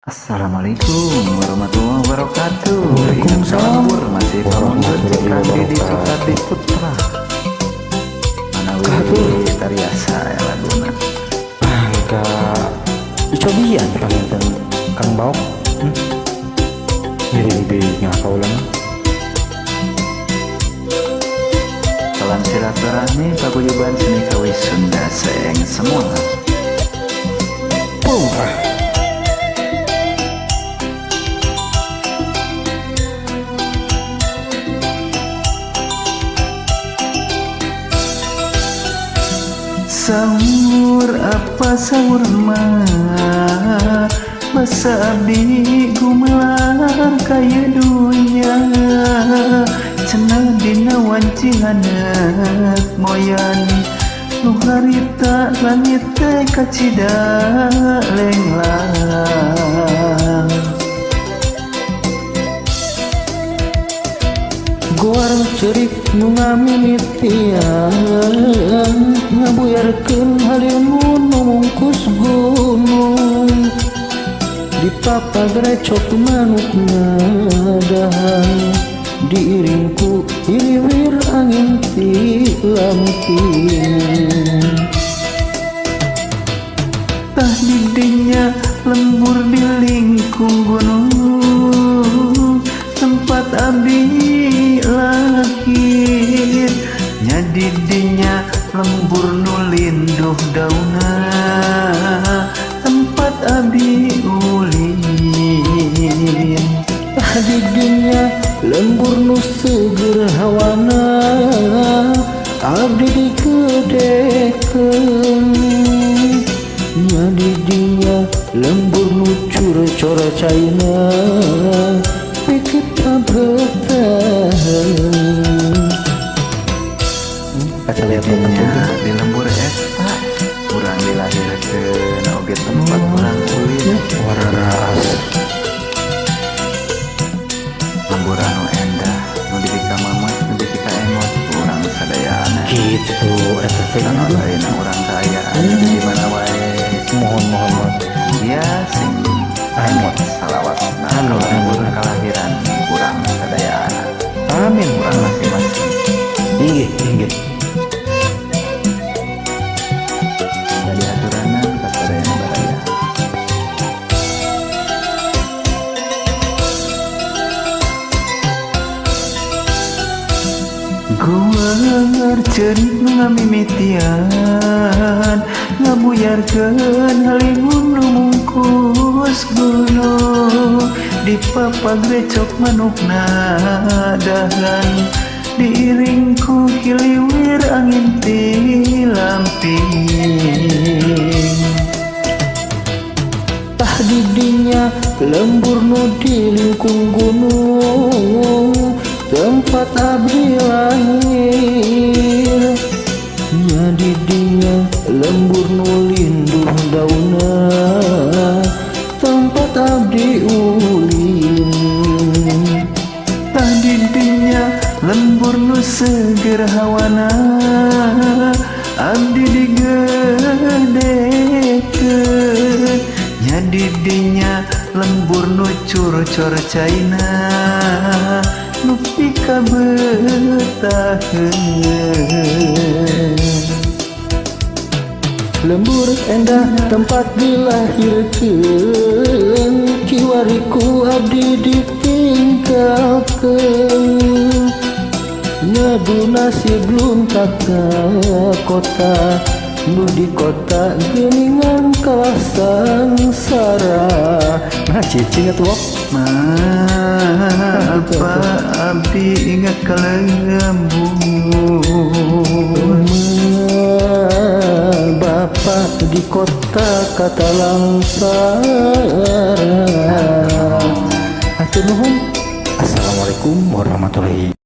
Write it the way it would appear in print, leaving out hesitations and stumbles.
Assalamualaikum warahmatullahi wabarakatuh. Waalaikumsalam masih warahmatullahi di wabarakatuh. Putra. Mana tariasa ya laguna. Angka cobian panginten Kang Baok. Ngirim ngakaulan. Salam silaturahmi paguyuban seni kawis Sunda seeng semua. Sahur apa sahur mah basa abdi gumelar kaya dunya cenah dina wancihanet moyan nu harita langit teh kacida lenglang Guar cerik nu ngamimitian ngabuyarkeun halimun nu mungkus gunung di papagrecok manuk ngadahan diiring ku hiriwir angin ti lamping tah didinya lembur di lingkung gunung tempat abdi lahir nyadi dinya lembur nu linduh dauna tempat abdi ulin didinya lembur nu seger hawana abdi dikedekeun nyadi dinya lembur nu cura-cura caina pikir bertahan kacanya di lembur eta kurang dilahirkeun oge tempat kurang sulit wararas lembur anu endah nu dipika mamat nu dipika emot kurang sadayana gitu eta teh lain urang kaya di mana wae mohon ya sing emot salawatna kalau lembur kelahiran kurang sadayana amin kurang masing-masing inggih jadi aturanan kasadayana baraya Guar cerik nu ngamimitian ngabuyarkeun halimun nu mungkus gunung di papagrecok manuk nadahan diiring ku hiliwir angin ti lamping tah didinya lembur nu di lingkung gunung tempat abdi lahir nyadi dinya lembur nu linduh dauna tempat abdi ulin tah didinya lembur nu seger hawana abdi digedekeun nyadi dinya lembur nu cur-cur caina nu pika betaheun lembur endah tempat dilahirkeun kiwariku abdi ditinggalkeun nyadu nasib belum tak ke kota nu di kota geuningan kalah sangsara nah cicing atuh apa abdi ingat ka lembur bapak di kota kata langsara. Hatur nuhun. Assalamualaikum warahmatullahi